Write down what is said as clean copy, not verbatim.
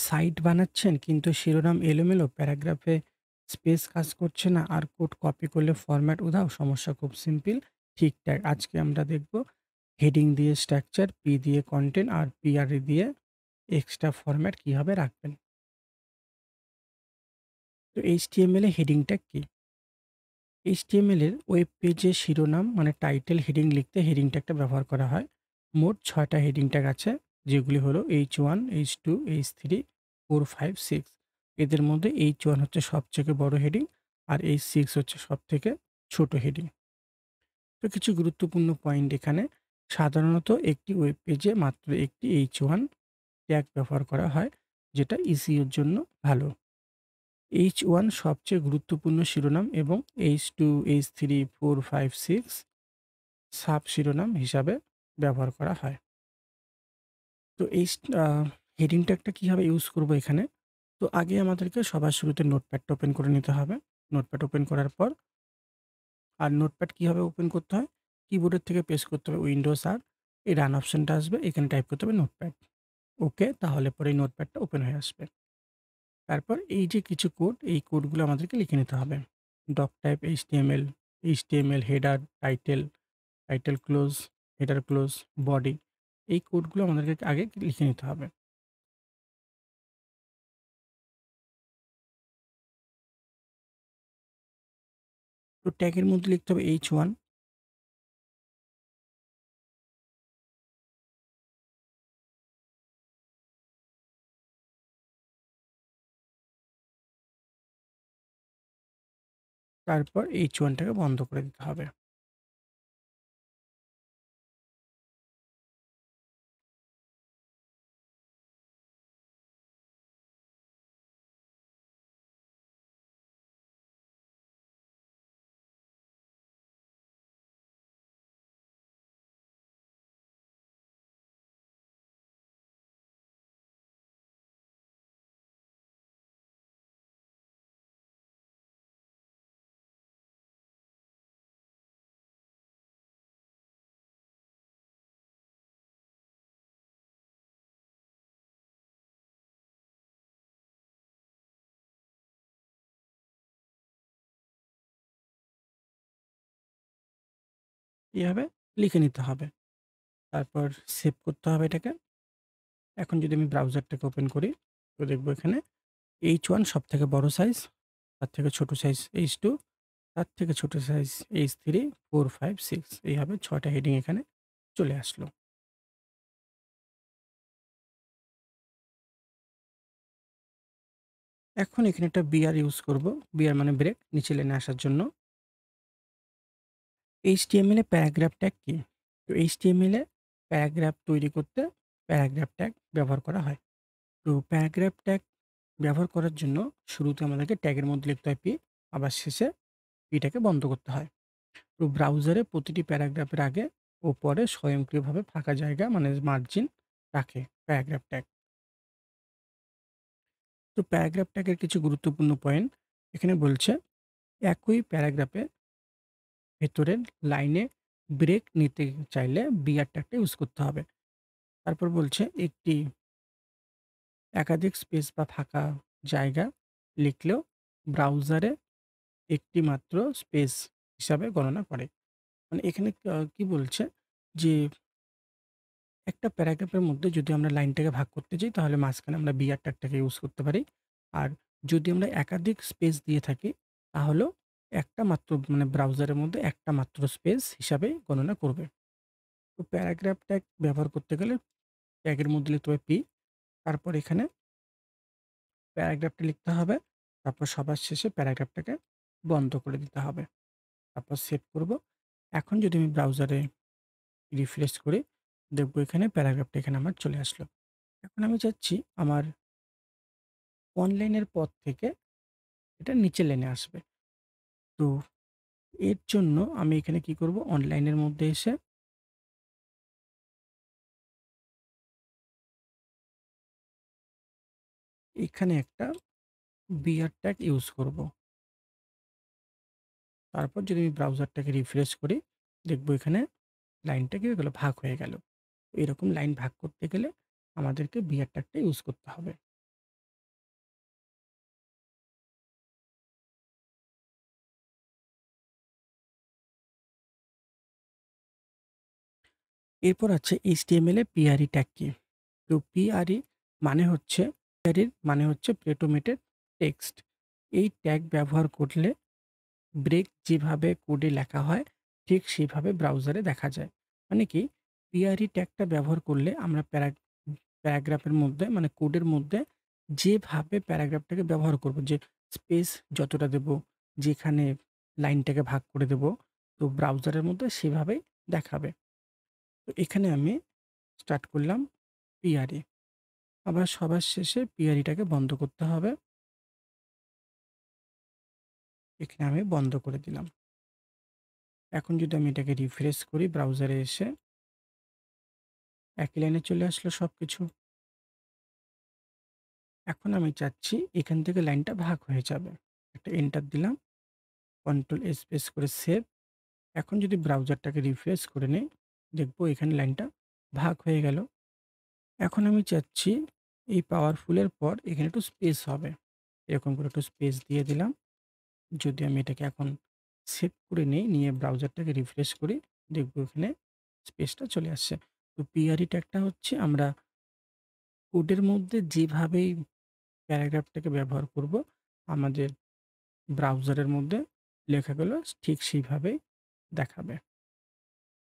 Site বানাচ্ছেন কিন্তু শিরোনাম এলোমেলো, প্যারাগ্রাফে স্পেস কাজ করছে না, আর কোড কপি করলে ফরম্যাট উধাও। সমস্যা খুব সিম্পল, ঠিকঠাক। আজকে আমরা দেখব হেডিং দিয়ে স্ট্রাকচার, পি দিয়ে কন্টেন্ট আর পিআরই দিয়ে এক্সট্রা ফরম্যাট কিভাবে রাখবেন। তো এইচটিএমএল এ হেডিং ট্যাগ কি? এইচটিএমএল এর ওয়েব পেজে শিরোনাম মানে টাইটেল হেডিং লিখতে হেডিং ট্যাগটা ব্যবহার করা হয়। মোট ৬টা হেডিং ট্যাগ আছে, যেগুলি হলো H1, H2, H3, 4, 5, 6। এদের মধ্যে H1 হচ্ছে সবথেকে বড় হেডিং আর H6 হচ্ছে সবথেকে ছোট হেডিং। তো কিছু গুরুত্বপূর্ণ পয়েন্ট এখানে। সাধারণত একটি ওয়েব পেজে মাত্র একটি H1 ট্যাগ ব্যবহার করা হয়, যেটা ইসিওর জন্য ভালো। H1 সবচেয়ে গুরুত্বপূর্ণ শিরোনাম এবং H2, H3, 4, 5, 6 সাব শিরোনাম হিসাবে ব্যবহার করা হয়। তো এই হেডিং ট্যাগটা কিভাবে ইউজ করব এখানে? তো আগে আমাদেরকে সবার শুরুতে নোটপ্যাডটা ওপেন করে নিতে হবে। নোটপ্যাড ওপেন করার পর আর নোটপ্যাড কিভাবে ওপেন করতে হয়? কিবোর্ডের থেকে প্রেস করতে হবে উইন্ডোজ আর এই রান অপশনটা আসবে। এখানে টাইপ করতে হবে নোটপ্যাড। ওকে, তাহলে পরে এই নোটপ্যাডটা ওপেন হয়ে আসবে। তারপর এই যে কিছু কোড, এই কোডগুলো আমাদেরকে লিখে নিতে হবে। Doc type HTML, HTML header, title, title close, header close, body. এই কোডগুলো আমাদেরকে আগে লিখে নিতে হবে। তো ট্যাগের মধ্যে লিখতে হবে H1, তারপর H1 টাকে বন্ধ করে দিতে হবে। এভাবে লিখে নিতে হবে। তারপর সেভ করতে হবে এটাকে। এখন যদি আমি ব্রাউজারটাকে ওপেন করি, তো দেখব এখানে H1 সবথেকে বড় সাইজ, তার থেকে ছোট সাইজ H2, তার থেকে ছোট সাইজ H3, 4, 5, 6 এইভাবে ৬ টা হেডিং এখানে চলে আসলো। এখন এখানে একটা বিআর ইউজ করব। বিআর মানে ব্রেক, নিচে লাইনে আসার জন্য। HTML এ প্যারাগ্রাফ ট্যাগ কি? তো HTML এ প্যারাগ্রাফ তৈরি করতে প্যারাগ্রাফ ট্যাগ ব্যবহার করা হয়। তো প্যারাগ্রাফ ট্যাগ ব্যবহার করার জন্য শুরুতে আমাদেরকে ট্যাগের মধ্যে লিখতে হয় পি, আবার শেষে পিটাকে বন্ধ করতে হয়। তো ব্রাউজারে প্রতিটি প্যারাগ্রাফের আগে ও পরে স্বয়ংক্রিয়ভাবে ফাঁকা জায়গা মানে মার্জিন রাখে প্যারাগ্রাফ ট্যাগ। তো প্যারাগ্রাফ ট্যাগের কিছু গুরুত্বপূর্ণ পয়েন্ট এখানে বলছে, একই প্যারাগ্রাফে ভেতরের লাইনে ব্রেক নিতে চাইলে বিআর ট্যাগটা ইউজ করতে হবে। তারপর বলছে একটি একাধিক স্পেস বা ফাঁকা জায়গা লিখলেও ব্রাউজারে একটি মাত্র স্পেস হিসাবে গণনা করে। মানে এখানে কি বলছে যে একটা প্যারাগ্রাফের মধ্যে যদি আমরা লাইনটাকে ভাগ করতে যাই তাহলে মাঝখানে আমরা বিআর ট্যাগটাকে ইউজ করতে পারি। আর যদি আমরা একাধিক স্পেস দিয়ে থাকি তাহলেও একটা মাত্র মানে ব্রাউজারের মধ্যে একটা মাত্র স্পেস হিসাবে গণনা করবে। তো প্যারাগ্রাফ ট্যাগ ব্যবহার করতে গেলে ট্যাগের মধ্যে লিখতে হবে পি, তারপর এখানে প্যারাগ্রাফটা লিখতে হবে। তারপর সবার শেষে প্যারাগ্রাফটাকে বন্ধ করে দিতে হবে। তারপর সেভ করব। এখন যদি আমি ব্রাউজারে রিফ্রেশ করি, দেখব এখানে প্যারাগ্রাফটা এখানে আমার চলে আসলো। এখন আমি চাচ্ছি আমার অনলাইনের পথ থেকে এটা নিচের লাইনে আসবে। তো এর জন্য আমি এখানে কি করব, অনলাইনের মধ্যে এসে এখানে একটা বিআর ট্যাগ ইউজ করব। তারপর যদি আমি ব্রাউজারটাকে রিফ্রেশ করি, দেখব এখানে লাইনটা কি হয়ে গেল, ভাগ হয়ে গেল। এরকম লাইন ভাগ করতে গেলে আমাদেরকে বিআর ট্যাগটা ইউজ করতে হবে। এরপর আছে HTML এ PRE ট্যাগ কি? তো PRE মানে হচ্ছে প্রেটোমেটেড টেক্সট। এই ট্যাগ ব্যবহার করলে ব্রেক যেভাবে কোডে লেখা হয় ঠিক সেভাবে ব্রাউজারে দেখা যায়। মানে কি? PRE ট্যাগটা ব্যবহার করলে আমরা প্যারাগ্রাফের মধ্যে মানে কোডের মধ্যে যেভাবে প্যারাগ্রাফটাকে ব্যবহার করব, যে স্পেস যতটা দেব, যেখানে লাইনটাকে ভাগ করে দেব, তো ব্রাউজারের মধ্যে সেভাবেই দেখাবে। তো এখানে আমি স্টার্ট করলাম PRE। আবার সবার শেষে PRE টাকে বন্ধ করতে হবে। এখানে আমি বন্ধ করে দিলাম। এখন যদি আমি এটাকে রিফ্রেশ করি ব্রাউজারে এসে, একই লাইনে চলে আসলো সবকিছু। এখন আমি চাচ্ছি এখান থেকে লাইনটা ভাগ হয়ে যাবে। একটা এন্টার দিলাম, কন্ট্রোল স্পেস করে সেভ। এখন যদি ব্রাউজারটাকে রিফ্রেশ করে নেই, দেখব এখানে লাইনটা ভাগ হয়ে গেল। এখন আমি চাচ্ছি এই পাওয়ারফুলের পর এখানে একটু স্পেস হবে। এরকম করে একটু স্পেস দিয়ে দিলাম। যদি আমি এটাকে এখন সেভ করে নেই, নিয়ে ব্রাউজারটাকে রিফ্রেশ করি, দেখব এখানে স্পেসটা চলে আসছে। তো PRE ট্যাগটা হচ্ছে আমরা কোডের মধ্যে যেভাবেই প্যারাগ্রাফটাকে ব্যবহার করব, আমাদের ব্রাউজারের মধ্যে লেখাগুলো ঠিক সেইভাবেই দেখাবে।